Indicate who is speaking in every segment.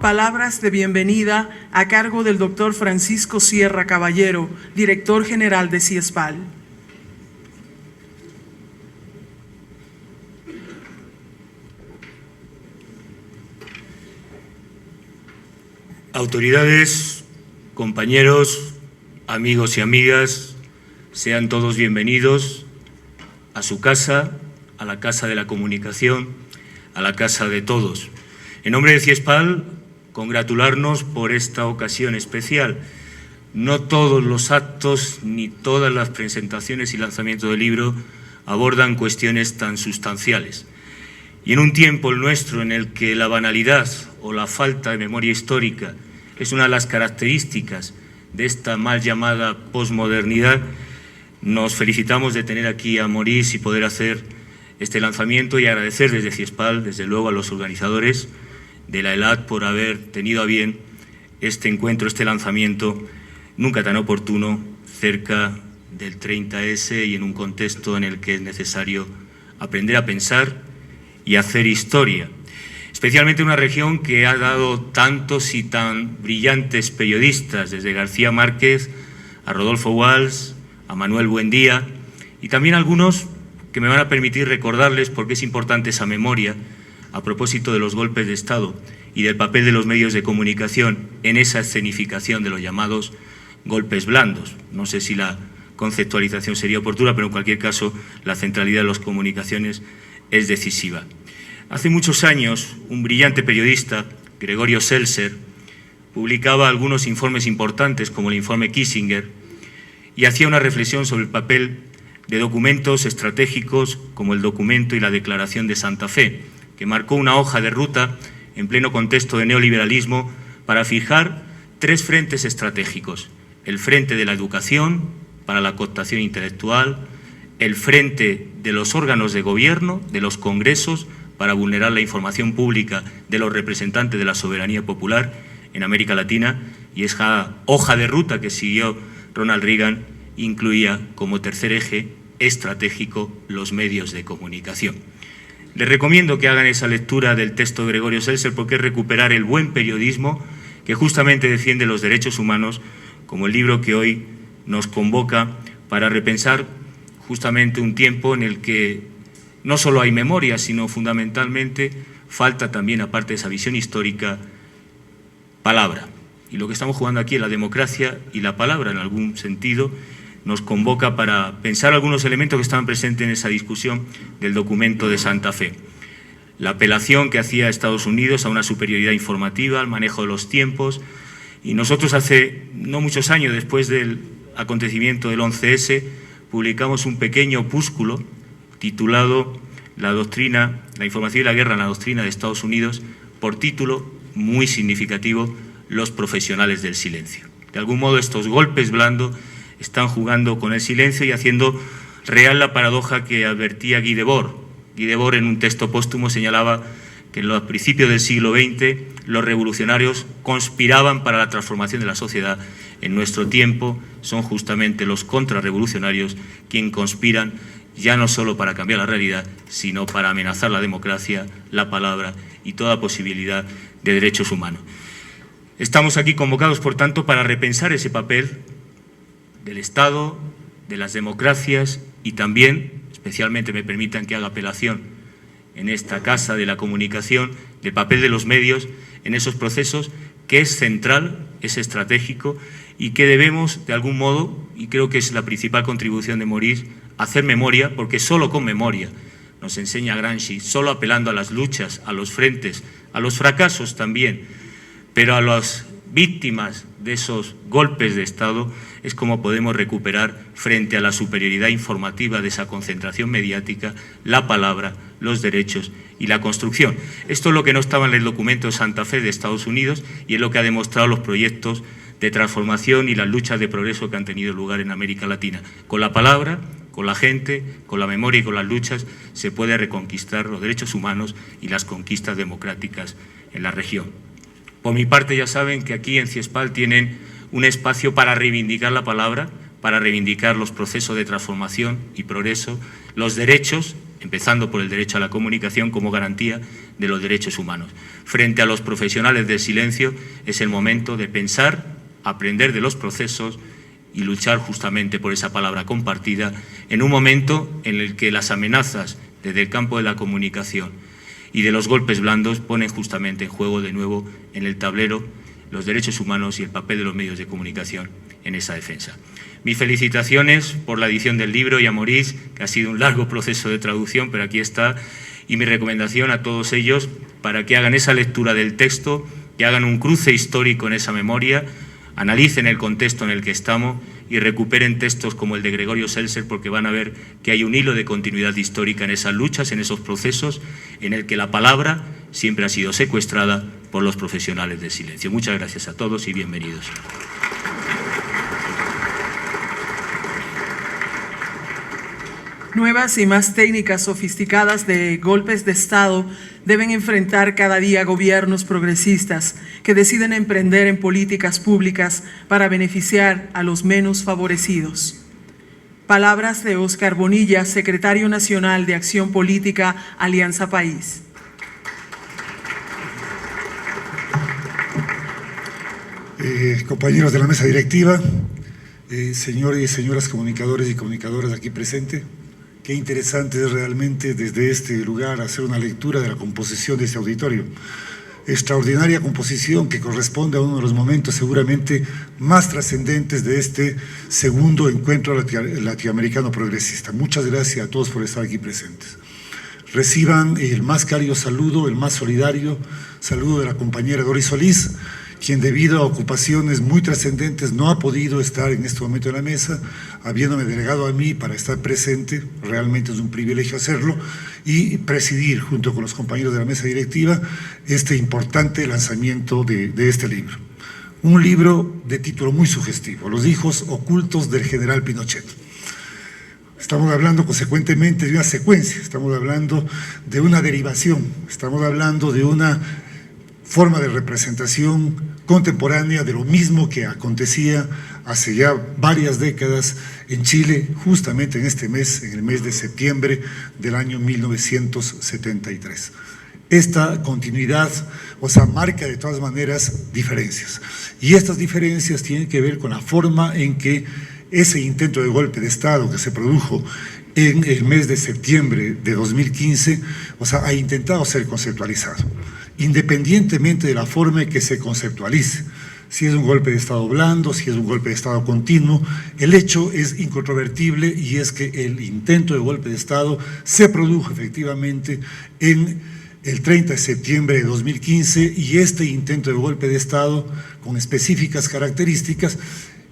Speaker 1: Palabras de bienvenida a cargo del doctor Francisco Sierra Caballero, director general de CIESPAL.
Speaker 2: Autoridades, compañeros, amigos y amigas, sean todos bienvenidos a su casa, a la Casa de la Comunicación, a la casa de todos. En nombre de CIESPAL, congratularnos por esta ocasión especial. No todos los actos ni todas las presentaciones y lanzamientos del libro abordan cuestiones tan sustanciales. Y en un tiempo el nuestro en el que la banalidad o la falta de memoria histórica es una de las características de esta mal llamada posmodernidad, nos felicitamos de tener aquí a Maurice y poder hacer este lanzamiento y agradecer desde CIESPAL, desde luego, a los organizadores de la ELAD por haber tenido a bien este encuentro, este lanzamiento nunca tan oportuno, cerca del 30S y en un contexto en el que es necesario aprender a pensar y hacer historia. Especialmente una región que ha dado tantos y tan brillantes periodistas, desde García Márquez a Rodolfo Walsh, a Manuel Buendía, y también algunos que me van a permitir recordarles porque es importante esa memoria a propósito de los golpes de Estado y del papel de los medios de comunicación en esa escenificación de los llamados golpes blandos. No sé si la conceptualización sería oportuna, pero en cualquier caso la centralidad de las comunicaciones es decisiva. Hace muchos años, un brillante periodista, Gregorio Seltzer, publicaba algunos informes importantes, como el informe Kissinger, y hacía una reflexión sobre el papel de documentos estratégicos como el documento y la Declaración de Santa Fe, que marcó una hoja de ruta en pleno contexto de neoliberalismo para fijar tres frentes estratégicos: el frente de la educación para la cooptación intelectual, el frente de los órganos de gobierno, de los congresos, para vulnerar la información pública de los representantes de la soberanía popular en América Latina, y esa hoja de ruta que siguió Ronald Reagan incluía como tercer eje estratégico los medios de comunicación. Les recomiendo que hagan esa lectura del texto de Gregorio Seltzer porque es recuperar el buen periodismo que justamente defiende los derechos humanos, como el libro que hoy nos convoca para repensar justamente un tiempo en el que no solo hay memoria, sino fundamentalmente falta también, aparte de esa visión histórica, palabra. Y lo que estamos jugando aquí es la democracia y la palabra, en algún sentido, nos convoca para pensar algunos elementos que estaban presentes en esa discusión del documento de Santa Fe. La apelación que hacía Estados Unidos a una superioridad informativa, al manejo de los tiempos, y nosotros hace no muchos años, después del acontecimiento del 11S, publicamos un pequeño opúsculo titulado La información y la guerra en la doctrina de Estados Unidos, por título muy significativo: Los profesionales del silencio. De algún modo estos golpes blandos están jugando con el silencio y haciendo real la paradoja que advertía Guy Debord. Guy Debord, en un texto póstumo, señalaba que en los principios del siglo XX los revolucionarios conspiraban para la transformación de la sociedad. En nuestro tiempo son justamente los contrarrevolucionarios quienes conspiran ya no solo para cambiar la realidad, sino para amenazar la democracia, la palabra y toda posibilidad de derechos humanos. Estamos aquí convocados, por tanto, para repensar ese papel del Estado, de las democracias y también, especialmente me permitan que haga apelación en esta Casa de la Comunicación, del papel de los medios en esos procesos, que es central, es estratégico y que debemos, de algún modo, y creo que es la principal contribución de Maurice, hacer memoria, porque solo con memoria, nos enseña Gramsci, solo apelando a las luchas, a los frentes, a los fracasos también, pero a las víctimas de esos golpes de Estado, es como podemos recuperar, frente a la superioridad informativa de esa concentración mediática, la palabra, los derechos y la construcción. Esto es lo que no estaba en el documento de Santa Fe de Estados Unidos y es lo que ha demostrado los proyectos de transformación y las luchas de progreso que han tenido lugar en América Latina. Con la palabra, con la gente, con la memoria y con las luchas se puede reconquistar los derechos humanos y las conquistas democráticas en la región. Por mi parte, ya saben que aquí en CIESPAL tienen un espacio para reivindicar la palabra, para reivindicar los procesos de transformación y progreso, los derechos empezando por el derecho a la comunicación como garantía de los derechos humanos. Frente a los profesionales del silencio, es el momento de pensar, aprender de los procesos y luchar justamente por esa palabra compartida en un momento en el que las amenazas desde el campo de la comunicación y de los golpes blandos ponen justamente en juego de nuevo en el tablero los derechos humanos y el papel de los medios de comunicación en esa defensa. Mis felicitaciones por la edición del libro y a Maurice, que ha sido un largo proceso de traducción, pero aquí está, y mi recomendación a todos ellos para que hagan esa lectura del texto, que hagan un cruce histórico en esa memoria, analicen el contexto en el que estamos y recuperen textos como el de Gregorio Seltzer, porque van a ver que hay un hilo de continuidad histórica en esas luchas, en esos procesos, en el que la palabra siempre ha sido secuestrada por los profesionales del silencio. Muchas gracias a todos y bienvenidos.
Speaker 1: Nuevas y más técnicas sofisticadas de golpes de Estado deben enfrentar cada día gobiernos progresistas que deciden emprender en políticas públicas para beneficiar a los menos favorecidos. Palabras de Óscar Bonilla, secretario nacional de Acción Política, Alianza País.
Speaker 3: Compañeros de la mesa directiva, señores y señoras comunicadores y comunicadoras aquí presentes, qué interesante es realmente desde este lugar hacer una lectura de la composición de este auditorio. Extraordinaria composición que corresponde a uno de los momentos seguramente más trascendentes de este segundo encuentro latinoamericano progresista. Muchas gracias a todos por estar aquí presentes. Reciban el más cálido saludo, el más solidario saludo de la compañera Doris Solís, quien debido a ocupaciones muy trascendentes no ha podido estar en este momento en la mesa, habiéndome delegado a mí para estar presente, realmente es un privilegio hacerlo, y presidir junto con los compañeros de la mesa directiva este importante lanzamiento de este libro. Un libro de título muy sugestivo, Los hijos ocultos del general Pinochet. Estamos hablando consecuentemente de una secuencia, estamos hablando de una derivación, estamos hablando de una forma de representación contemporánea de lo mismo que acontecía hace ya varias décadas en Chile, justamente en este mes, en el mes de septiembre del año 1973. Esta continuidad, o sea, marca de todas maneras diferencias. Y estas diferencias tienen que ver con la forma en que ese intento de golpe de Estado que se produjo en el mes de septiembre de 2015, o sea, ha intentado ser conceptualizado, independientemente de la forma en que se conceptualice. Si es un golpe de Estado blando, si es un golpe de Estado continuo, el hecho es incontrovertible y es que el intento de golpe de Estado se produjo efectivamente en el 30 de septiembre de 2015 y este intento de golpe de Estado con específicas características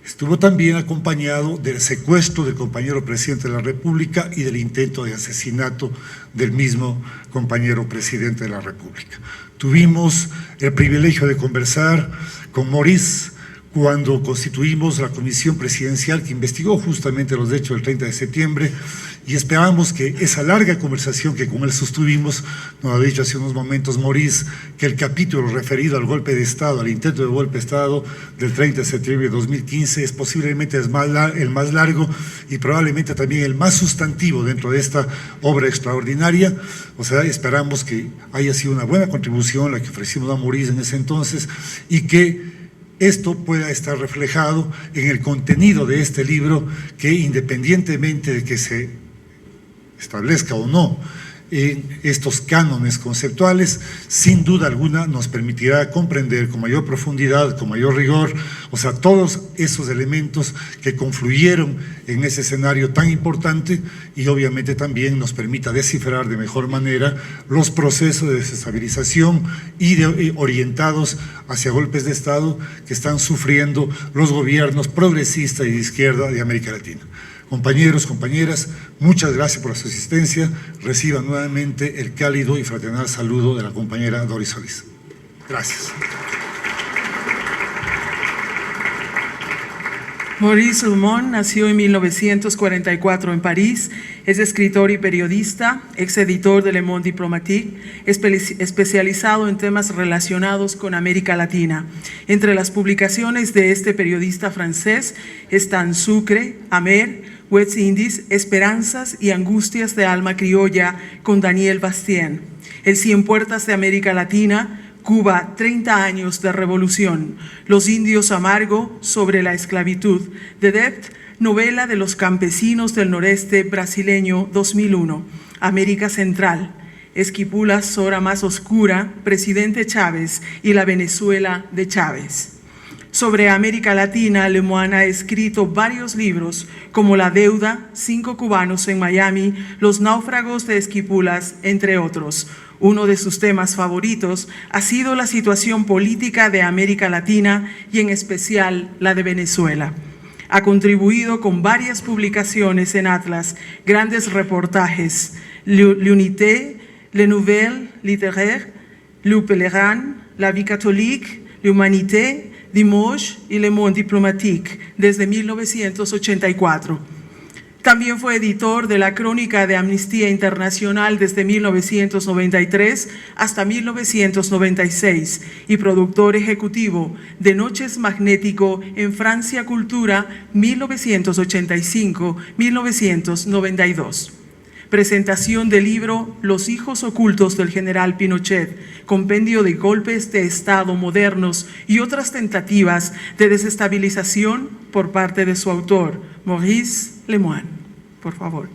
Speaker 3: estuvo también acompañado del secuestro del compañero presidente de la República y del intento de asesinato del mismo compañero presidente de la República. Tuvimos el privilegio de conversar con Maurice cuando constituimos la comisión presidencial que investigó justamente los hechos del 30 de septiembre y esperamos que esa larga conversación que con él sostuvimos, nos ha dicho hace unos momentos Maurice, que el capítulo referido al golpe de Estado, al intento de golpe de Estado del 30 de septiembre de 2015 es posiblemente el más largo y probablemente también el más sustantivo dentro de esta obra extraordinaria. O sea, esperamos que haya sido una buena contribución la que ofrecimos a Maurice en ese entonces y que esto pueda estar reflejado en el contenido de este libro que independientemente de que se establezca o no en estos cánones conceptuales, sin duda alguna nos permitirá comprender con mayor profundidad, con mayor rigor, o sea, todos esos elementos que confluyeron en ese escenario tan importante y obviamente también nos permita descifrar de mejor manera los procesos de desestabilización y orientados hacia golpes de Estado que están sufriendo los gobiernos progresistas y de izquierda de América Latina. Compañeros, compañeras, muchas gracias por su asistencia. Reciban nuevamente el cálido y fraternal saludo de la compañera Doris Solís. Gracias.
Speaker 1: Maurice Ulmont nació en 1944 en París, es escritor y periodista, exeditor de Le Monde Diplomatique, especializado en temas relacionados con América Latina. Entre las publicaciones de este periodista francés están Sucre, Amer, West Indies, Esperanzas y Angustias de Alma Criolla, con Daniel Bastien. El Cien Puertas de América Latina, Cuba, 30 años de revolución. Los indios Amargo, sobre la esclavitud. The Depth, novela de los campesinos del noreste brasileño, 2001. América Central, Esquipulas, Zora Más Oscura, Presidente Chávez y la Venezuela de Chávez. Sobre América Latina, Lemoine ha escrito varios libros como La Deuda, 5 cubanos en Miami, Los náufragos de Esquipulas, entre otros. Uno de sus temas favoritos ha sido la situación política de América Latina y en especial la de Venezuela. Ha contribuido con varias publicaciones en Atlas, grandes reportajes, L'Unité, Les Nouvelles Littéraires, Le Pèlerin, La Vie Catholique, L'Humanité, Limoges y Le Monde Diplomatique, desde 1984. También fue editor de la Crónica de Amnistía Internacional desde 1993 hasta 1996 y productor ejecutivo de Noches Magnético en Francia Cultura 1985-1992. Presentación del libro Los hijos ocultos del general Pinochet, compendio de golpes de Estado modernos y otras tentativas de desestabilización por parte de su autor, Maurice Lemoine. Por favor.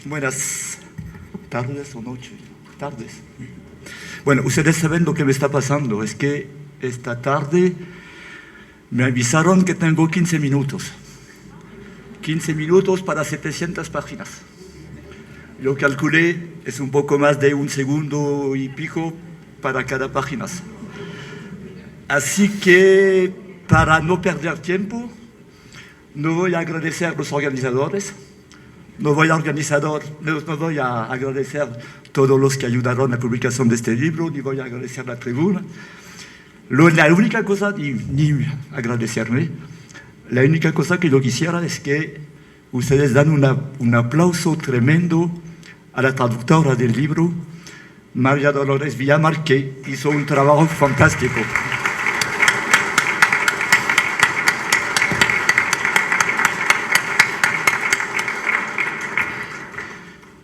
Speaker 4: Buenas tardes o noches. Tardes. Bueno, ustedes saben lo que me está pasando. Es que esta tarde me avisaron que tengo 15 minutos. 15 minutos para 700 páginas. Yo calculé, es un poco más de un segundo y pico para cada página. Así que, para no perder tiempo, no voy a agradecer a los organizadores, no voy a agradecer a todos los que ayudaron a la publicación de este libro, ni voy a agradecer la tribuna. La única cosa, ni agradecerme, la única cosa que yo quisiera es que ustedes dan un aplauso tremendo a la traductora del libro, María Dolores Villamar, que hizo un trabajo fantástico.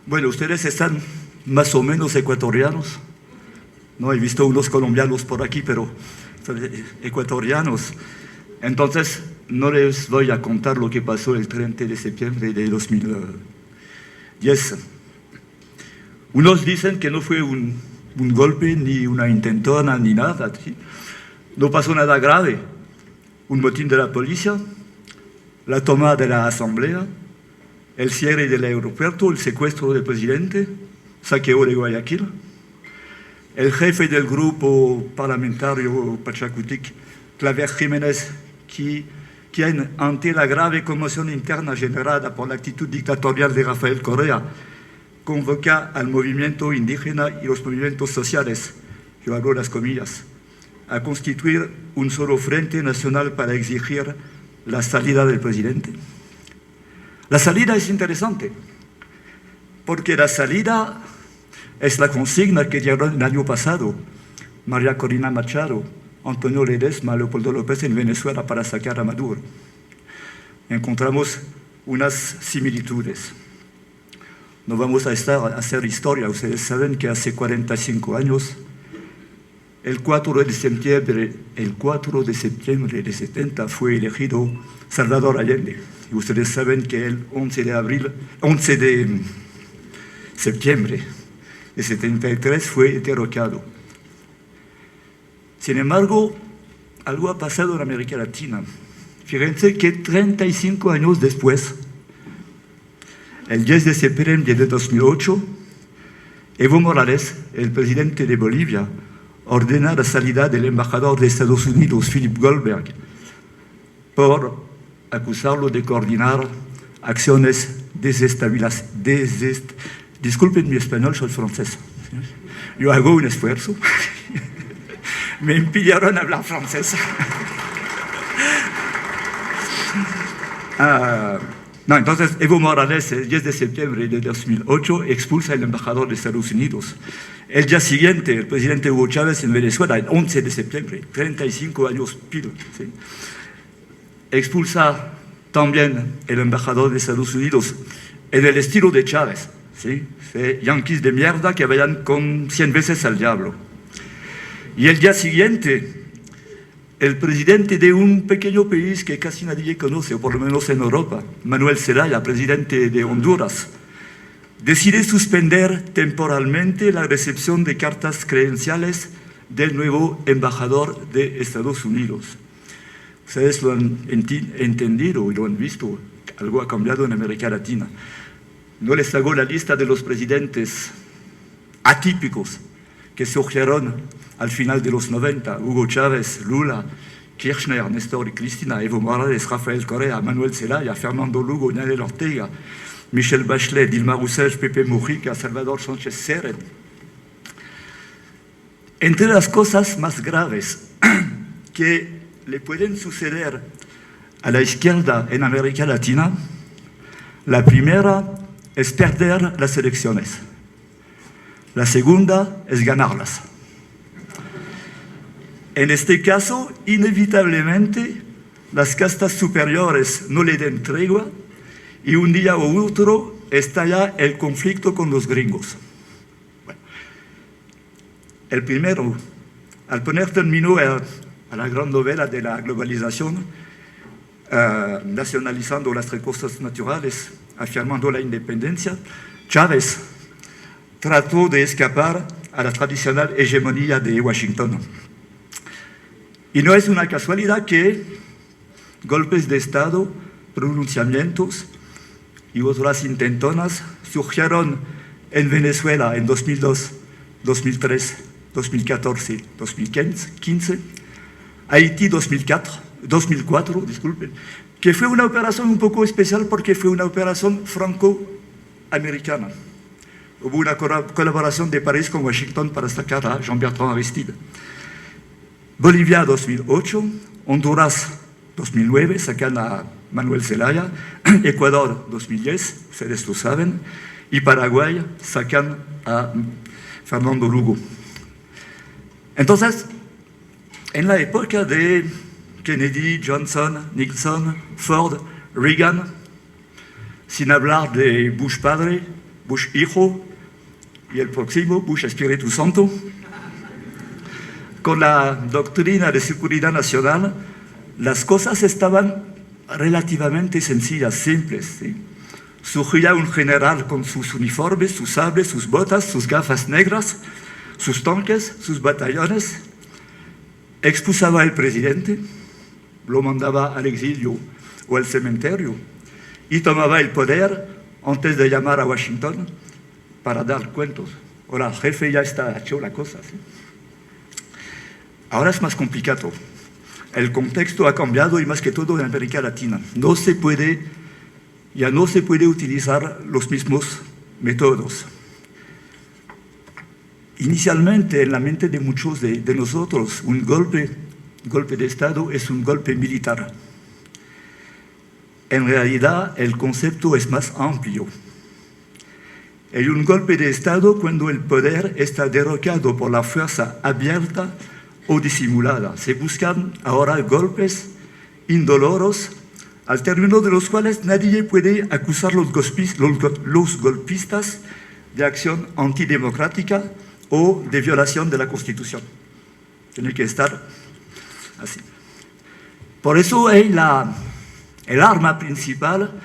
Speaker 4: Bueno, ustedes están más o menos ecuatorianos. No he visto unos colombianos por aquí, pero ecuatorianos. Entonces, no les voy a contar lo que pasó el 30 de septiembre de 2010. Unos dicen que no fue un golpe, ni una intentona, ni nada. No pasó nada grave. Un motín de la policía, la toma de la asamblea, el cierre del aeropuerto, el secuestro del presidente, saqueo de Guayaquil. El jefe del grupo parlamentario Pachacutic, Claver Jiménez, quien, ante la grave conmoción interna generada por la actitud dictatorial de Rafael Correa, convoca al movimiento indígena y los movimientos sociales, yo abro las comillas, a constituir un solo frente nacional para exigir la salida del presidente. La salida es interesante, porque la salida es la consigna que dieron el año pasado María Corina Machado, Antonio Ledesma, Leopoldo López en Venezuela para sacar a Maduro. Encontramos unas similitudes. No vamos a hacer historia. Ustedes saben que hace 45 años, el 4 de septiembre de 70 fue elegido Salvador Allende. Y ustedes saben que el 11 de septiembre de 73 fue derrocado. Sin embargo, algo ha pasado en América Latina. Fíjense que 35 años después, el 10 de septiembre de 2008, Evo Morales, el presidente de Bolivia, ordena la salida del embajador de Estados Unidos, Philip Goldberg, por acusarlo de coordinar acciones desestabilizadoras. Disculpen mi español, soy francés. Yo hago un esfuerzo. Me impidieron hablar francés. No, entonces Evo Morales, el 10 de septiembre de 2008, expulsa al embajador de Estados Unidos. El día siguiente, el presidente Hugo Chávez en Venezuela, el 11 de septiembre, 35 años pil, ¿sí? Expulsa también el embajador de Estados Unidos en el estilo de Chávez, ¿sí? Yanquis de mierda que vayan con 100 veces al diablo. Y el día siguiente, el presidente de un pequeño país que casi nadie conoce, o por lo menos en Europa, Manuel Zelaya, presidente de Honduras, decide suspender temporalmente la recepción de cartas credenciales del nuevo embajador de Estados Unidos. Ustedes lo han entendido y lo han visto, algo ha cambiado en América Latina. No les hago la lista de los presidentes atípicos que surgieron al final de los 90, Hugo Chávez, Lula, Kirchner, Néstor y Cristina, Evo Morales, Rafael Correa, Manuel Zelaya, Fernando Lugo, Daniel Ortega, Michelle Bachelet, Dilma Rousseff, Pepe Mujica, Salvador Sánchez Serén. Entre las cosas más graves que le pueden suceder a la izquierda en América Latina, la primera es perder las elecciones. La segunda es ganarlas. En este caso, inevitablemente, las castas superiores no le den tregua y un día u otro estalla el conflicto con los gringos. Bueno, el primero, al poner término a la gran novela de la globalización, nacionalizando las recursos naturales, afirmando la independencia, Chávez trató de escapar a la tradicional hegemonía de Washington. Y no es una casualidad que golpes de Estado, pronunciamientos y otras intentonas surgieron en Venezuela en 2002, 2003, 2014, 2015, Haití 2004, disculpen, que fue una operación un poco especial porque fue una operación franco-americana. Hubo una colaboración de París con Washington para sacar a Jean-Bertrand Aristide. Bolivia 2008, Honduras 2009, sacan a Manuel Zelaya, Ecuador 2010, ustedes lo saben, y Paraguay sacan a Fernando Lugo. Entonces, en la época de Kennedy, Johnson, Nixon, Ford, Reagan, sin hablar de Bush padre, Bush hijo y el próximo, Bush Espíritu Santo, con la doctrina de seguridad nacional, las cosas estaban relativamente sencillas, simples. ¿Sí? Surgía un general con sus uniformes, sus sables, sus botas, sus gafas negras, sus tanques, sus batallones, expulsaba al presidente, lo mandaba al exilio o al cementerio y tomaba el poder antes de llamar a Washington para dar cuentos. Hola, jefe, ya está hecho la cosa. ¿Sí? Ahora es más complicado. El contexto ha cambiado y más que todo en América Latina. Ya no se puede utilizar los mismos métodos. Inicialmente, en la mente de muchos de nosotros, un golpe de Estado es un golpe militar. En realidad, el concepto es más amplio. Hay un golpe de Estado cuando el poder está derrocado por la fuerza abierta o disimulada. Se buscan ahora golpes indoloros, al término de los cuales nadie puede acusar los golpistas de acción antidemocrática o de violación de la Constitución. Tiene que estar así. Por eso el arma principal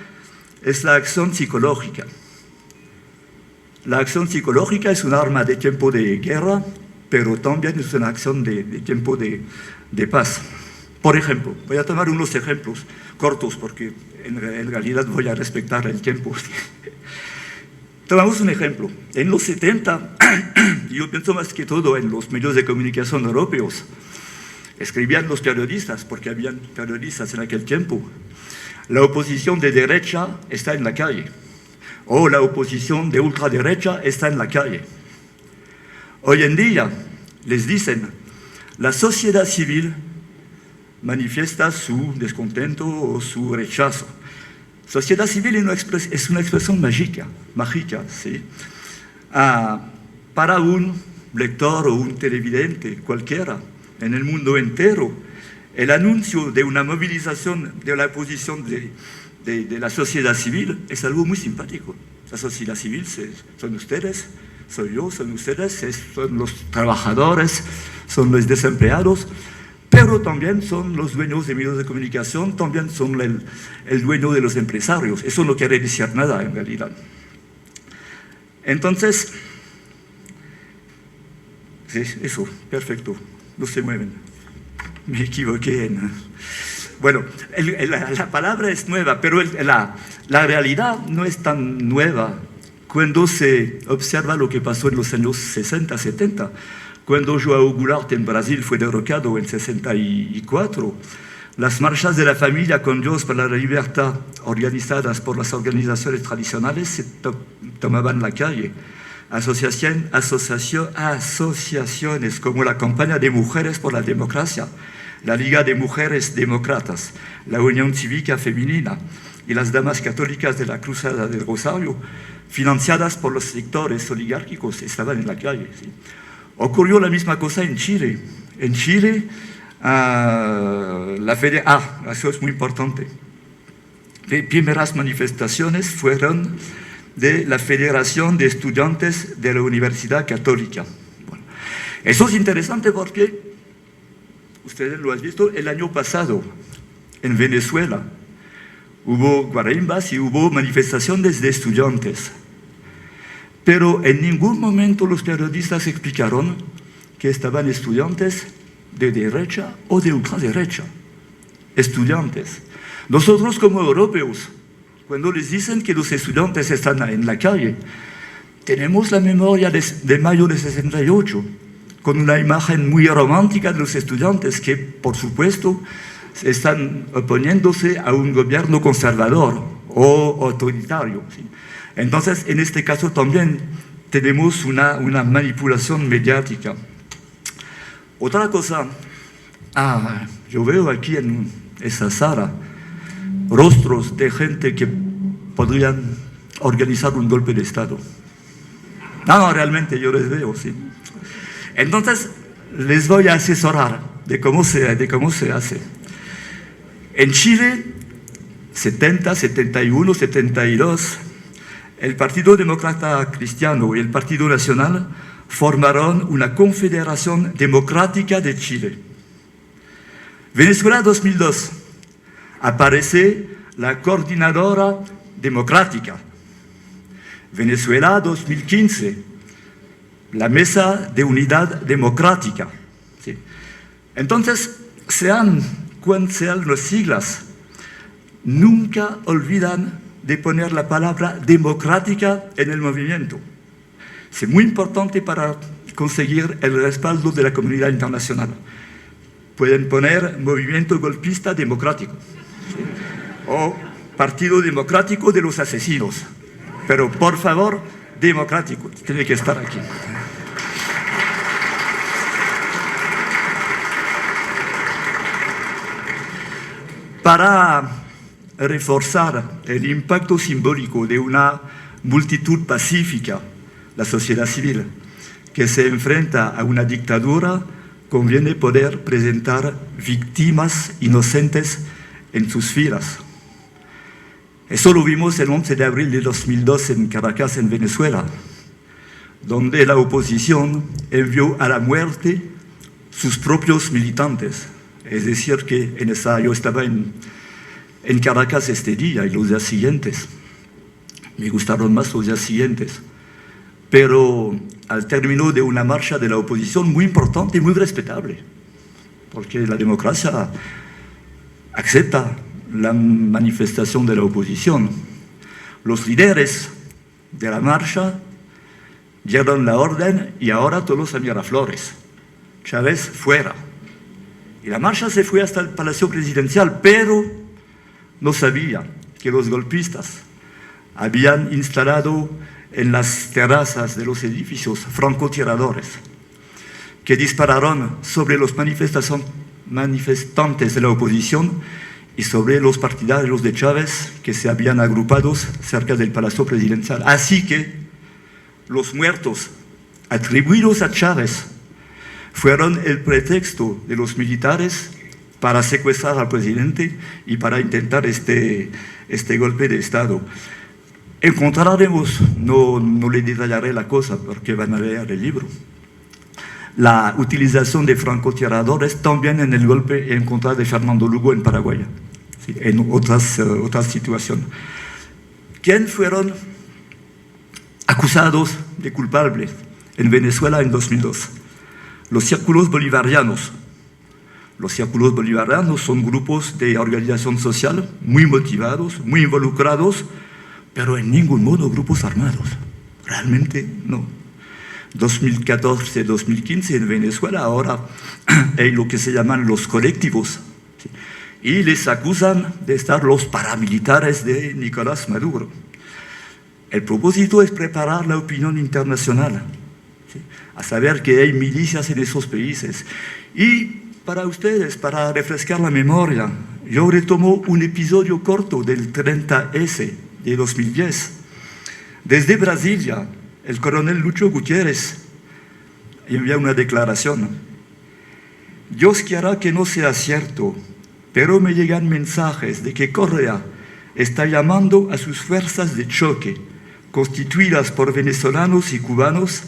Speaker 4: es la acción psicológica. La acción psicológica es un arma de tiempo de guerra, pero también es una acción de tiempo de paz. Por ejemplo, voy a tomar unos ejemplos cortos porque en realidad voy a respetar el tiempo. Tomamos un ejemplo. En los 70, yo pienso más que todo en los medios de comunicación europeos, escribían los periodistas, porque habían periodistas en aquel tiempo, la oposición de derecha está en la calle, o la oposición de ultraderecha está en la calle. Hoy en día les dicen, la sociedad civil manifiesta su descontento o su rechazo. Sociedad civil es una expresión mágica, ¿sí? Para un lector o un televidente cualquiera en el mundo entero, el anuncio de una movilización de la oposición de la sociedad civil es algo muy simpático. La sociedad civil son ustedes, soy yo, son ustedes, son los trabajadores, son los desempleados, pero también son los dueños de medios de comunicación, también son el dueño de los empresarios. Eso no quiere decir nada en realidad. Entonces, sí, eso, perfecto, no se mueven. Me equivoqué. Bueno, la palabra es nueva, pero la realidad no es tan nueva. Cuando se observa lo que pasó en los años 60, 70, cuando João Goulart en Brasil fue derrocado en 64, las marchas de la familia con Dios para la libertad organizadas por las organizaciones tradicionales se tomaban la calle. Asociaciones como la Campaña de Mujeres por la Democracia, la Liga de Mujeres Demócratas, la Unión Cívica Femenina y las Damas Católicas de la Cruzada del Rosario, financiadas por los sectores oligárquicos, estaban en la calle. ¿Sí? Ocurrió la misma cosa en Chile. En Chile, eso es muy importante. Las primeras manifestaciones fueron de la Federación de Estudiantes de la Universidad Católica. Bueno, eso es interesante porque, ustedes lo han visto, el año pasado en Venezuela hubo guarimbas y hubo manifestaciones de estudiantes. Pero en ningún momento los periodistas explicaron que estaban estudiantes de derecha o de ultraderecha. Estudiantes. Nosotros como europeos, cuando les dicen que los estudiantes están en la calle, tenemos la memoria de mayo de 68, con una imagen muy romántica de los estudiantes que, por supuesto, están oponiéndose a un gobierno conservador o autoritario. ¿Sí? Entonces, en este caso también tenemos una manipulación mediática. Otra cosa, yo veo aquí en esa sala rostros de gente que podrían organizar un golpe de Estado. No, realmente yo les veo, sí. Entonces, les voy a asesorar de cómo se hace. En Chile, 70, 71, 72, el Partido Demócrata Cristiano y el Partido Nacional formaron una Confederación Democrática de Chile. Venezuela 2002, aparece la Coordinadora Democrática. Venezuela 2015, la Mesa de Unidad Democrática. ¿Sí? Entonces, cuando sean las siglas, nunca olvidan de poner la palabra democrática en el movimiento. Es muy importante para conseguir el respaldo de la comunidad internacional. Pueden poner movimiento golpista democrático, ¿sí? O partido democrático de los asesinos, pero por favor, democrático, tiene que estar aquí. Para reforzar el impacto simbólico de una multitud pacífica, la sociedad civil, que se enfrenta a una dictadura, conviene poder presentar víctimas inocentes en sus filas. Eso lo vimos el 11 de abril de 2002 en Caracas, en Venezuela, donde la oposición envió a la muerte sus propios militantes. Es decir, que yo estaba en Caracas este día y los días siguientes. Me gustaron más los días siguientes. Pero al término de una marcha de la oposición muy importante y muy respetable, porque la democracia acepta la manifestación de la oposición, los líderes de la marcha dieron la orden y ahora todos a Miraflores. Chávez fuera. Y la marcha se fue hasta el Palacio Presidencial, pero no sabía que los golpistas habían instalado en las terrazas de los edificios francotiradores que dispararon sobre los manifestantes de la oposición y sobre los partidarios de Chávez que se habían agrupado cerca del Palacio Presidencial. Así que los muertos atribuidos a Chávez fueron el pretexto de los militares para secuestrar al presidente y para intentar este golpe de Estado. Encontraremos, no le detallaré la cosa porque van a leer el libro, la utilización de francotiradores también en el golpe en contra de Fernando Lugo en Paraguay, ¿sí? En otras situaciones. ¿Quién fueron acusados de culpables en Venezuela en 2002? Los círculos bolivarianos. Los círculos bolivarianos son grupos de organización social muy motivados, muy involucrados, pero en ningún modo grupos armados. Realmente no. 2014-2015 en Venezuela ahora hay lo que se llaman los colectivos, ¿sí? Y les acusan de estar los paramilitares de Nicolás Maduro. El propósito es preparar la opinión internacional, ¿sí? A saber que hay milicias en esos países. Y para ustedes, para refrescar la memoria, yo retomo un episodio corto del 30S de 2010. Desde Brasilia, el coronel Lucho Gutiérrez envía una declaración. Dios quiera que no sea cierto, pero me llegan mensajes de que Correa está llamando a sus fuerzas de choque, constituidas por venezolanos y cubanos,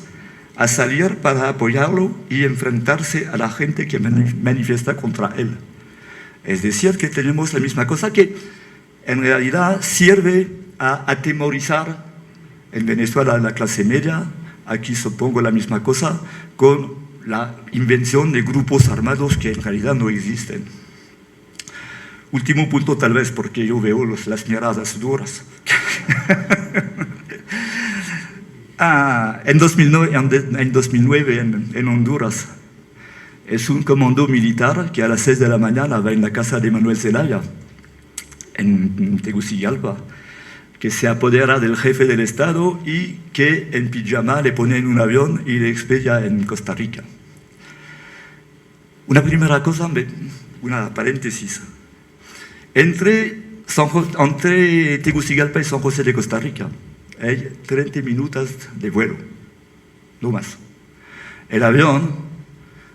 Speaker 4: a salir para apoyarlo y enfrentarse a la gente que manifiesta contra él. Es decir, que tenemos la misma cosa que en realidad sirve a atemorizar en Venezuela a la clase media. Aquí supongo la misma cosa con la invención de grupos armados que en realidad no existen. Último punto tal vez, porque yo veo las miradas duras. En 2009 en Honduras, es un comando militar que a las 6 de la mañana va en la casa de Manuel Zelaya, en Tegucigalpa, que se apodera del jefe del Estado y que en pijama le pone en un avión y le expella en Costa Rica. Una primera cosa, una paréntesis. Entre Tegucigalpa y San José de Costa Rica hay 30 minutos de vuelo, no más. El avión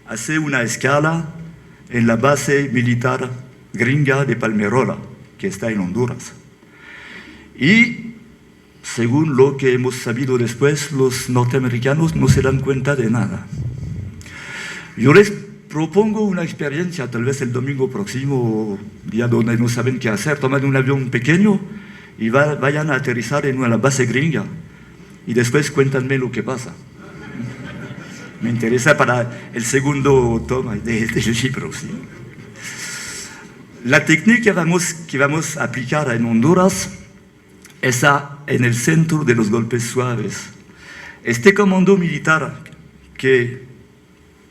Speaker 4: hace una escala en la base militar gringa de Palmerola, que está en Honduras. Y según lo que hemos sabido después, los norteamericanos no se dan cuenta de nada. Yo les propongo una experiencia, tal vez el domingo próximo, día donde no saben qué hacer, toman un avión pequeño y vayan a aterrizar en una base gringa y después cuéntanme lo que pasa. Me interesa para el segundo toma del libro. ¿Sí? La técnica que vamos a aplicar en Honduras está en el centro de los golpes suaves. Este comando militar que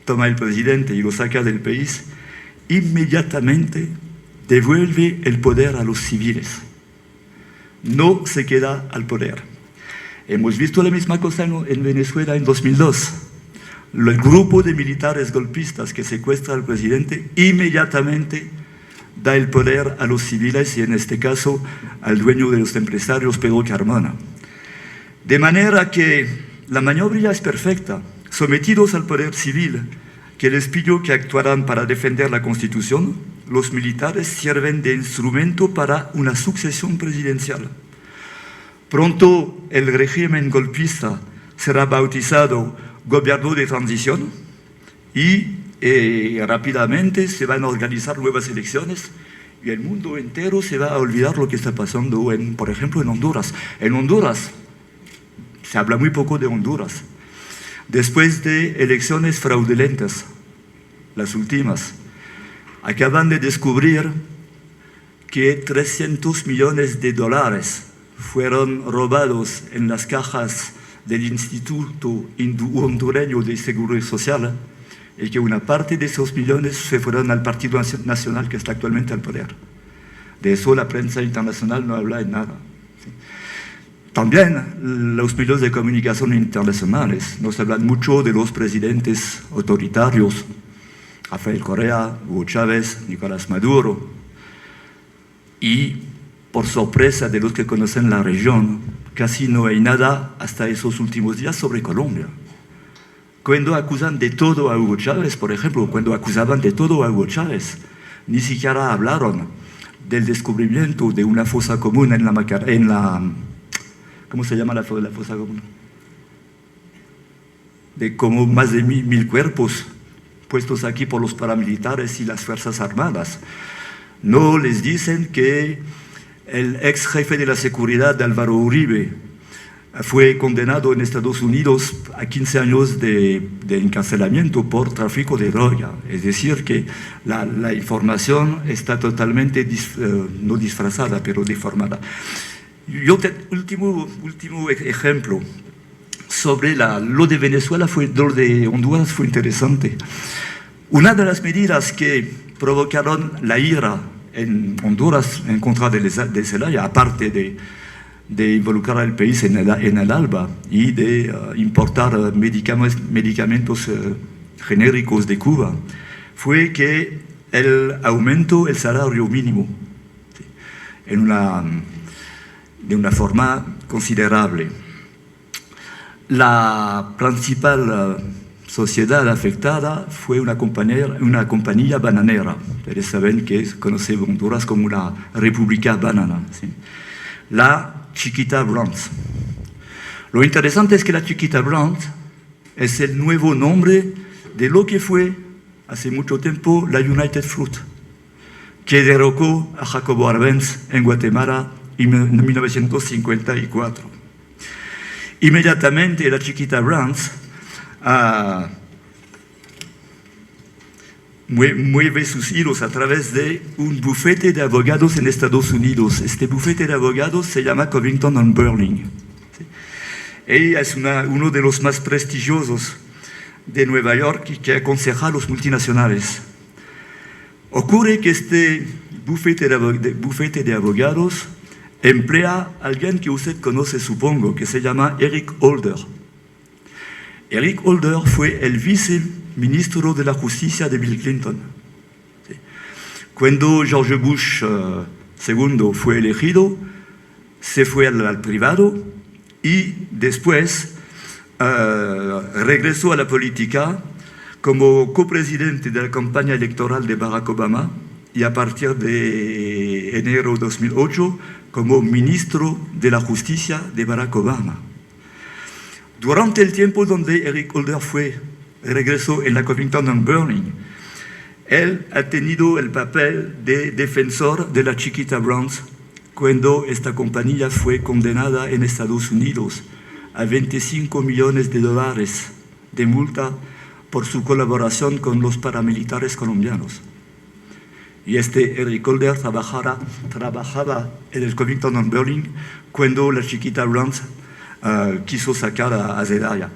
Speaker 4: toma el presidente y lo saca del país, inmediatamente devuelve el poder a los civiles. No se queda al poder. Hemos visto la misma cosa en Venezuela en 2002. El grupo de militares golpistas que secuestra al presidente inmediatamente da el poder a los civiles y en este caso al dueño de los empresarios, Pedro Carmona. De manera que la maniobra es perfecta. Sometidos al poder civil que les pidió que actuaran para defender la Constitución, los militares sirven de instrumento para una sucesión presidencial. Pronto el régimen golpista será bautizado gobierno de transición y rápidamente se van a organizar nuevas elecciones y el mundo entero se va a olvidar lo que está pasando, por ejemplo, en Honduras. En Honduras, se habla muy poco de Honduras. Después de elecciones fraudulentas, las últimas, acaban de descubrir que 300 millones de dólares fueron robados en las cajas del Instituto Hondureño de Seguridad Social y que una parte de esos millones se fueron al Partido Nacional que está actualmente al poder. De eso la prensa internacional no habla en nada. También los medios de comunicación internacionales nos hablan mucho de los presidentes autoritarios, Rafael Correa, Hugo Chávez, Nicolás Maduro. y por sorpresa de los que conocen la región, casi no hay nada hasta esos últimos días sobre Colombia. Cuando acusan de todo a Hugo Chávez, por ejemplo, cuando acusaban de todo a Hugo Chávez, ni siquiera hablaron del descubrimiento de una fosa común en la ¿cómo se llama la fosa común? De como más de 1.000 cuerpos puestos aquí por los paramilitares y las Fuerzas Armadas. No les dicen que el ex jefe de la seguridad, Álvaro Uribe, fue condenado en Estados Unidos a 15 años de encarcelamiento por tráfico de droga. Es decir, que la información está totalmente, no disfrazada, pero deformada. Último ejemplo. Sobre lo de Venezuela, lo de Honduras fue interesante. Una de las medidas que provocaron la ira en Honduras en contra de Zelaya, aparte de involucrar al país en el ALBA y de importar medicamentos genéricos de Cuba, fue que aumentó el salario mínimo, ¿sí?, de una forma considerable. La principal sociedad afectada fue una compañía bananera. Ustedes saben que conoce Honduras como la República Banana, ¿sí? La Chiquita Brands. Lo interesante es que la Chiquita Brands es el nuevo nombre de lo que fue hace mucho tiempo la United Fruit, que derrocó a Jacobo Arbenz en Guatemala en 1954. Inmediatamente la Chiquita Brands mueve sus hilos a través de un bufete de abogados en Estados Unidos. Este bufete de abogados se llama Covington & Burling. ¿Sí? Y es uno de los más prestigiosos de Nueva York y que aconseja a los multinacionales. Ocurre que este bufete de abogados emplea a alguien que usted conoce, supongo, que se llama Eric Holder. Eric Holder fue el viceministro de la Justicia de Bill Clinton. ¿Sí? Cuando George Bush II fue elegido, se fue al privado y después regresó a la política como copresidente de la campaña electoral de Barack Obama y a partir de enero de 2008 como ministro de la Justicia de Barack Obama. Durante el tiempo donde Eric Holder regresó en la Covington & Burling, él ha tenido el papel de defensor de la Chiquita Brands cuando esta compañía fue condenada en Estados Unidos a $25 millones de multa por su colaboración con los paramilitares colombianos. Y Eric Holder trabajaba en el Covington & Burling cuando la Chiquita Brands quiso sacar a Zelaya.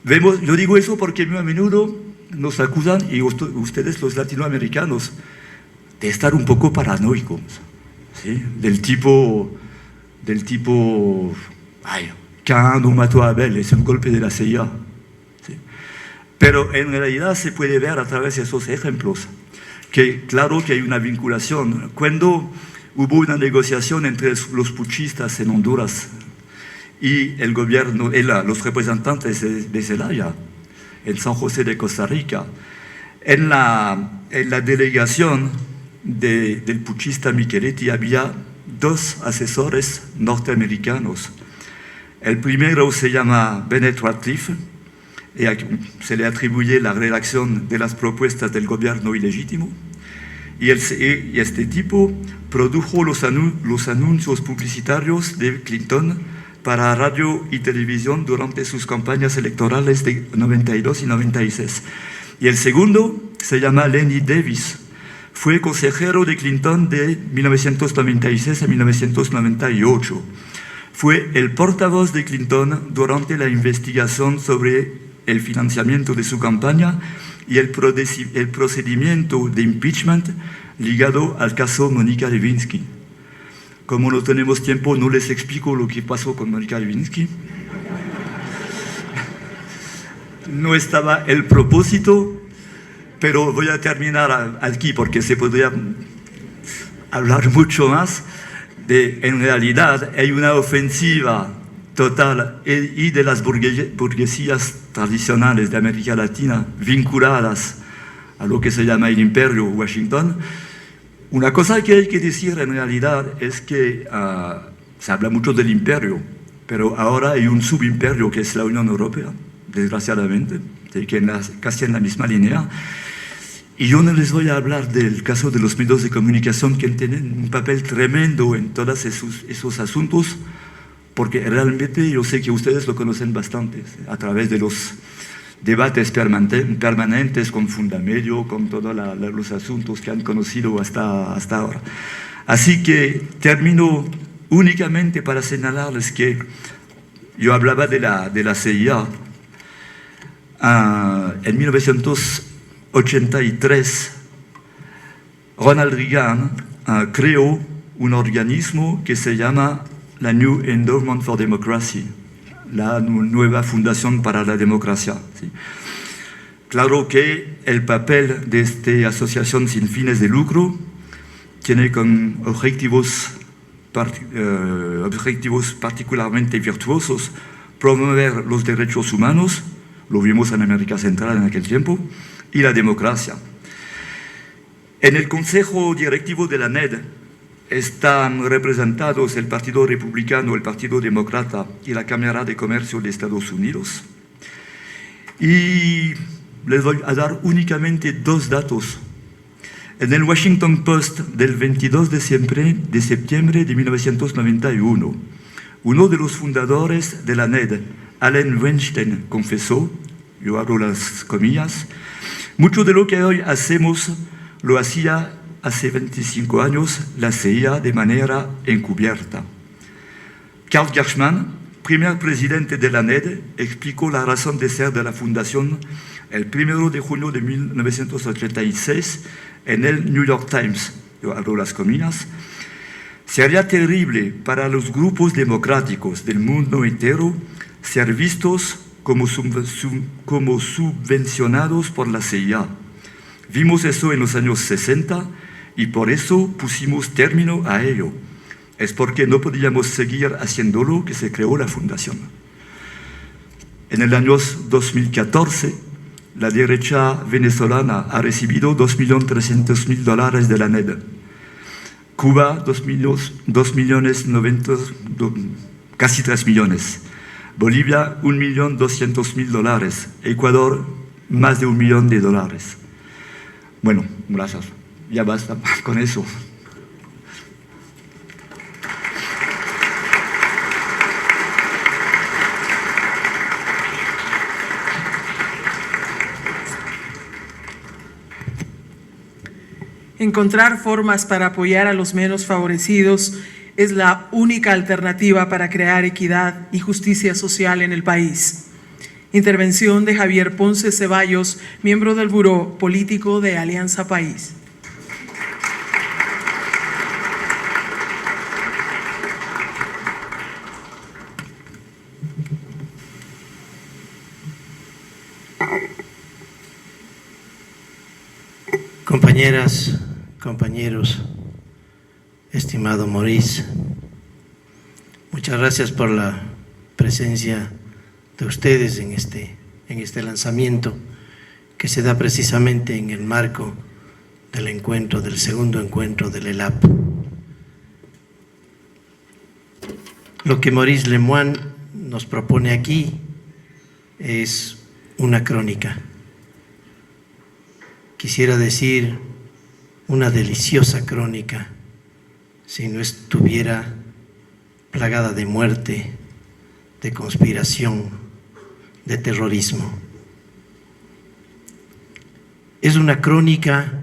Speaker 4: Yo digo eso porque muy a menudo nos acusan, y ustedes los latinoamericanos, de estar un poco paranoicos, ¿sí? Del tipo, Cain no mató a Abel, es un golpe de la CIA. ¿Sí? Pero en realidad se puede ver a través de esos ejemplos que claro que hay una vinculación. Cuando hubo una negociación entre los puchistas en Honduras y el gobierno, los representantes de Zelaya, en San José de Costa Rica, en la delegación del puchista Micheletti había 2 asesores norteamericanos. El primero se llama Bennett Ratcliffe, y se le atribuye la redacción de las propuestas del gobierno ilegítimo, y este tipo produjo los anuncios publicitarios de Clinton para radio y televisión durante sus campañas electorales de 92 y 96. Y el segundo se llama Lenny Davis. Fue consejero de Clinton de 1996 a 1998. Fue el portavoz de Clinton durante la investigación sobre el financiamiento de su campaña y el procedimiento de impeachment ligado al caso Mónica Lewinsky. Como no tenemos tiempo, no les explico lo que pasó con Mónica Lewinsky. No estaba el propósito, pero voy a terminar aquí porque se podría hablar mucho más. En realidad hay una ofensiva total y de las burguesías tradicionales de América Latina vinculadas a lo que se llama el Imperio Washington. Una cosa que hay que decir en realidad es que se habla mucho del imperio, pero ahora hay un subimperio que es la Unión Europea, desgraciadamente, que casi en la misma línea. Y yo no les voy a hablar del caso de los medios de comunicación que tienen un papel tremendo en todos esos asuntos, porque realmente yo sé que ustedes lo conocen bastante a través de los debates permanentes con Fundamedio, con todos los asuntos que han conocido hasta ahora. Así que termino únicamente para señalarles que yo hablaba de la CIA. En 1983, Ronald Reagan creó un organismo que se llama la New Endowment for Democracy, la nueva fundación para la democracia. ¿Sí? Claro que el papel de esta asociación sin fines de lucro tiene con objetivos particularmente virtuosos promover los derechos humanos, lo vimos en América Central en aquel tiempo, y la democracia. En el Consejo Directivo de la NED están representados el Partido Republicano, el Partido Demócrata y la Cámara de Comercio de Estados Unidos. Y les voy a dar únicamente dos datos. En el Washington Post del 22 de septiembre de 1991, uno de los fundadores de la NED, Allen Weinstein, confesó, yo abro las comillas, mucho de lo que hoy hacemos lo hacía hace 25 años la CIA de manera encubierta. Carl Gershman, primer presidente de la NED, explicó la razón de ser de la fundación el 1 de junio de 1986 en el New York Times. Yo abro las comillas. Sería terrible para los grupos democráticos del mundo entero ser vistos como subvencionados por la CIA. Vimos eso en los años 60 y por eso pusimos término a ello. Es porque no podíamos seguir haciéndolo que se creó la fundación. En el año 2014, la derecha venezolana ha recibido $2.300.000 de la NED. Cuba, 2 millones 90, casi 3 millones. Bolivia, $1.200.000. Ecuador, más de $1 millón. Bueno, gracias. Ya basta con eso.
Speaker 1: Encontrar formas para apoyar a los menos favorecidos es la única alternativa para crear equidad y justicia social en el país. Intervención de Javier Ponce Ceballos, miembro del Buró Político de Alianza País.
Speaker 5: Compañeras, compañeros, estimado Maurice, muchas gracias por la presencia de ustedes en este lanzamiento que se da precisamente en el marco del segundo encuentro del ELAP. Lo que Maurice Lemoine nos propone aquí es una crónica. Quisiera decir una deliciosa crónica si no estuviera plagada de muerte, de conspiración, de terrorismo. Es una crónica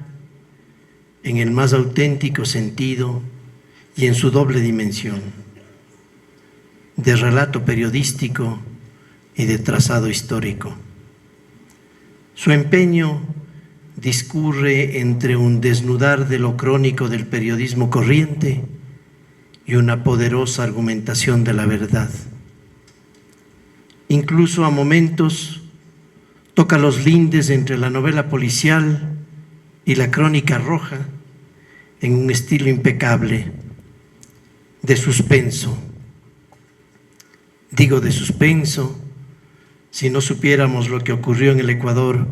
Speaker 5: en el más auténtico sentido y en su doble dimensión, de relato periodístico y de trazado histórico. Su empeño discurre entre un desnudar de lo crónico del periodismo corriente y una poderosa argumentación de la verdad. Incluso a momentos toca los lindes entre la novela policial y la crónica roja, en un estilo impecable, de suspenso. Digo de suspenso, si no supiéramos lo que ocurrió en el Ecuador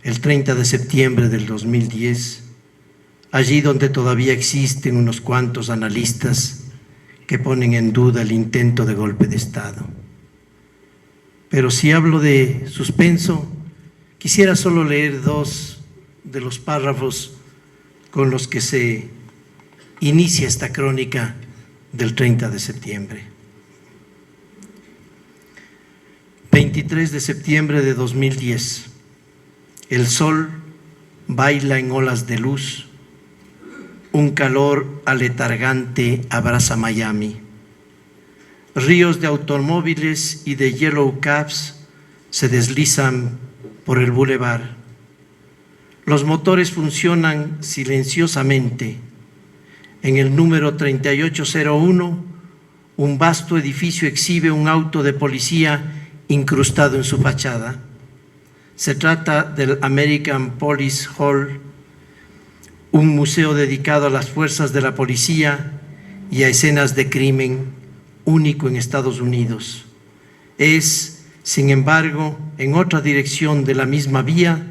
Speaker 5: el 30 de septiembre del 2010, allí donde todavía existen unos cuantos analistas que ponen en duda el intento de golpe de Estado. Pero si hablo de suspenso, quisiera solo leer dos de los párrafos con los que se inicia esta crónica del 30 de septiembre. 23 de septiembre de 2010. El sol baila en olas de luz. Un calor aletargante abraza Miami. Ríos de automóviles y de yellow cabs se deslizan por el bulevar. Los motores funcionan silenciosamente. En el número 3801, un vasto edificio exhibe un auto de policía incrustado en su fachada. Se trata del American Police Hall, un museo dedicado a las fuerzas de la policía y a escenas de crimen, único en Estados Unidos. Es, sin embargo, en otra dirección de la misma vía,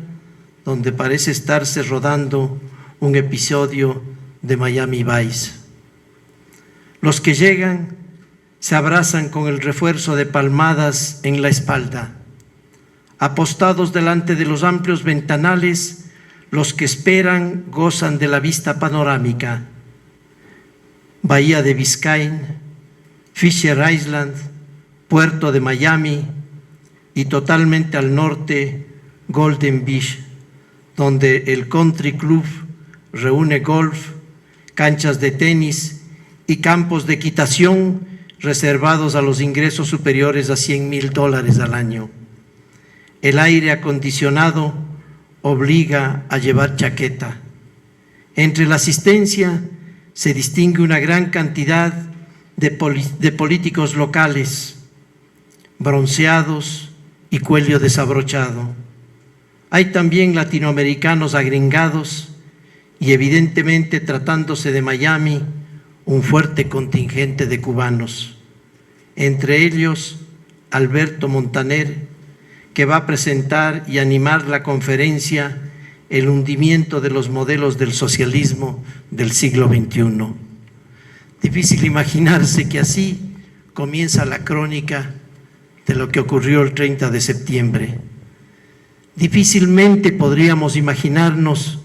Speaker 5: donde parece estarse rodando un episodio de Miami Vice. Los que llegan se abrazan con el refuerzo de palmadas en la espalda. Apostados delante de los amplios ventanales, los que esperan gozan de la vista panorámica. Bahía de Biscayne, Fisher Island, Puerto de Miami y totalmente al norte Golden Beach, donde el Country Club reúne golf, canchas de tenis y campos de equitación reservados a los ingresos superiores a $100,000 al año. El aire acondicionado obliga a llevar chaqueta. Entre la asistencia se distingue una gran cantidad de políticos locales, bronceados y cuello desabrochado. Hay también latinoamericanos agringados y, evidentemente, tratándose de Miami, un fuerte contingente de cubanos. Entre ellos, Alberto Montaner, que va a presentar y animar la conferencia El hundimiento de los modelos del socialismo del siglo XXI. Difícil imaginarse que así comienza la crónica de lo que ocurrió el 30 de septiembre. Difícilmente podríamos imaginarnos,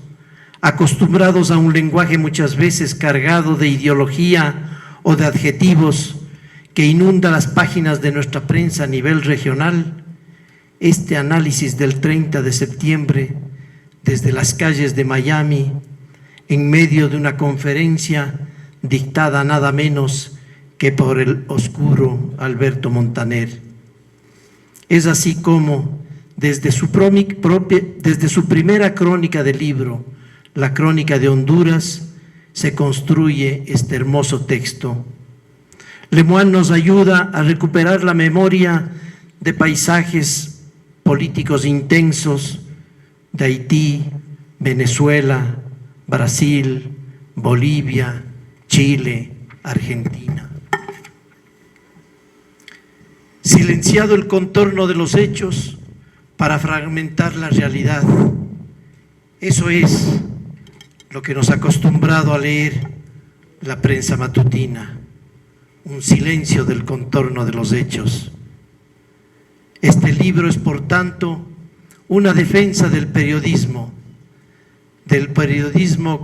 Speaker 5: acostumbrados a un lenguaje muchas veces cargado de ideología o de adjetivos que inunda las páginas de nuestra prensa a nivel regional, este análisis del 30 de septiembre desde las calles de Miami, en medio de una conferencia dictada nada menos que por el oscuro Alberto Montaner. Es así como, desde su primera crónica del libro, la Crónica de Honduras, se construye este hermoso texto. Lemoine nos ayuda a recuperar la memoria de paisajes políticos intensos de Haití, Venezuela, Brasil, Bolivia, Chile, Argentina. Silenciado el contorno de los hechos para fragmentar la realidad. Eso es lo que nos ha acostumbrado a leer la prensa matutina, un silencio del contorno de los hechos. Este libro es, por tanto, una defensa del periodismo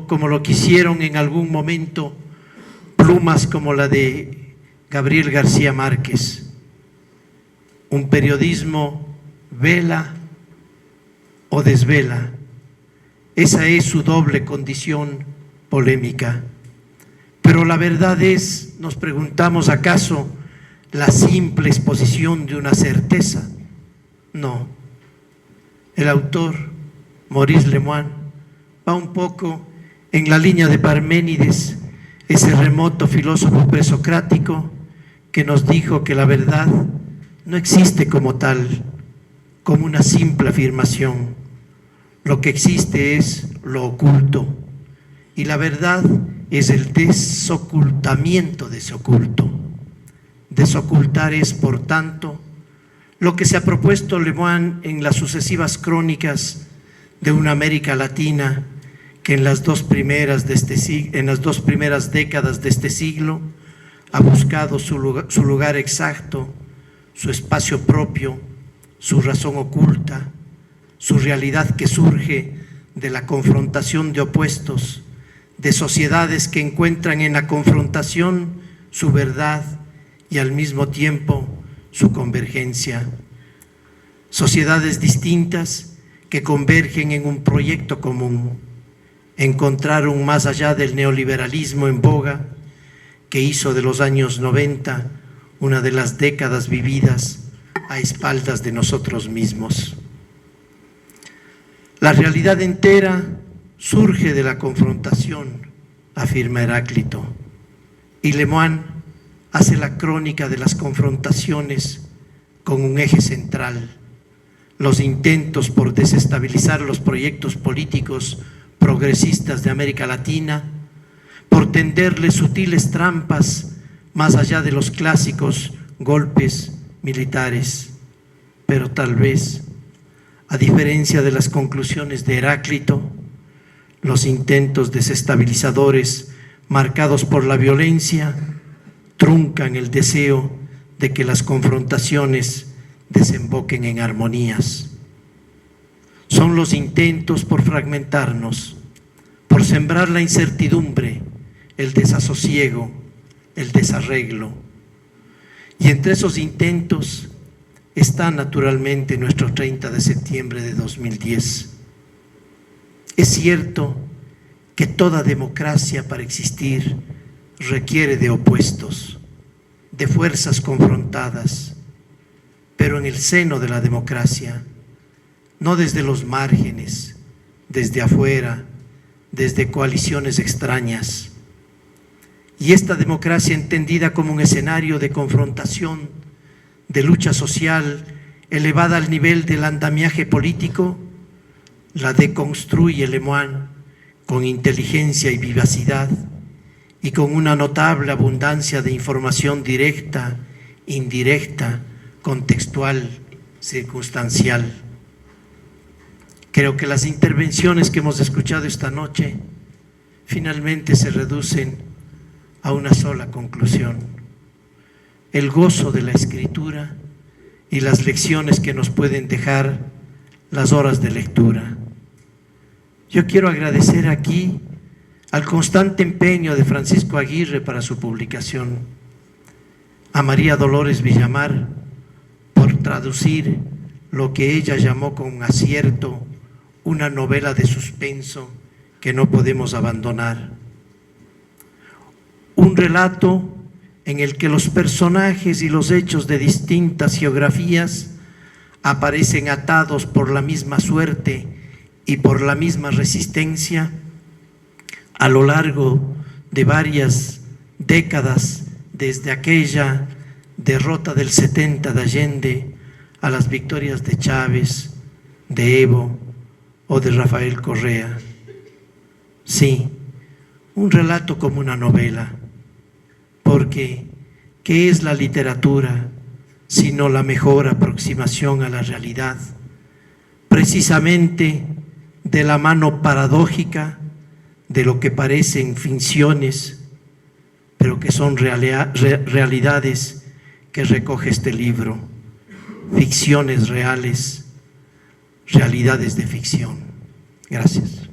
Speaker 5: como lo quisieron en algún momento plumas como la de Gabriel García Márquez. Un periodismo vela o desvela. Esa es su doble condición polémica. Pero la verdad es, nos preguntamos, ¿acaso la simple exposición de una certeza? No. El autor, Maurice Lemoine, va un poco en la línea de Parménides, ese remoto filósofo presocrático que nos dijo que la verdad no existe como tal, como una simple afirmación. Lo que existe es lo oculto, y la verdad es el desocultamiento de ese oculto. Desocultar es, por tanto, lo que se ha propuesto Lemoine en las sucesivas crónicas de una América Latina que en las dos primeras décadas de este siglo ha buscado su lugar exacto, su espacio propio, su razón oculta, su realidad que surge de la confrontación de opuestos, de sociedades que encuentran en la confrontación su verdad y al mismo tiempo su convergencia. Sociedades distintas que convergen en un proyecto común, encontraron más allá del neoliberalismo en boga, que hizo de los años 90 una de las décadas vividas a espaldas de nosotros mismos. La realidad entera surge de la confrontación, afirma Heráclito, y Lemoine hace la crónica de las confrontaciones con un eje central: los intentos por desestabilizar los proyectos políticos progresistas de América Latina, por tenderle sutiles trampas más allá de los clásicos golpes militares. Pero tal vez, a diferencia de las conclusiones de Heráclito, los intentos desestabilizadores marcados por la violencia truncan el deseo de que las confrontaciones desemboquen en armonías. Son los intentos por fragmentarnos, por sembrar la incertidumbre, el desasosiego, el desarreglo. Y entre esos intentos está naturalmente nuestro 30 de septiembre de 2010. Es cierto que toda democracia para existir requiere de opuestos, de fuerzas confrontadas, pero en el seno de la democracia, no desde los márgenes, desde afuera, desde coaliciones extrañas. Y esta democracia entendida como un escenario de confrontación, de lucha social, elevada al nivel del andamiaje político, la deconstruye Lemoine con inteligencia y vivacidad y con una notable abundancia de información directa, indirecta, contextual, circunstancial. Creo que las intervenciones que hemos escuchado esta noche finalmente se reducen a una sola conclusión: el gozo de la escritura y las lecciones que nos pueden dejar las horas de lectura. Yo quiero agradecer aquí al constante empeño de Francisco Aguirre para su publicación, a María Dolores Villamar por traducir lo que ella llamó con acierto una novela de suspenso que no podemos abandonar. Un relato en el que los personajes y los hechos de distintas geografías aparecen atados por la misma suerte y por la misma resistencia a lo largo de varias décadas, desde aquella derrota del 70 de Allende a las victorias de Chávez, de Evo o de Rafael Correa. Sí, un relato como una novela, porque ¿qué es la literatura sino la mejor aproximación a la realidad? Precisamente de la mano paradójica de lo que parecen finciones, pero que son realidades que recoge este libro, ficciones reales, realidades de ficción. Gracias.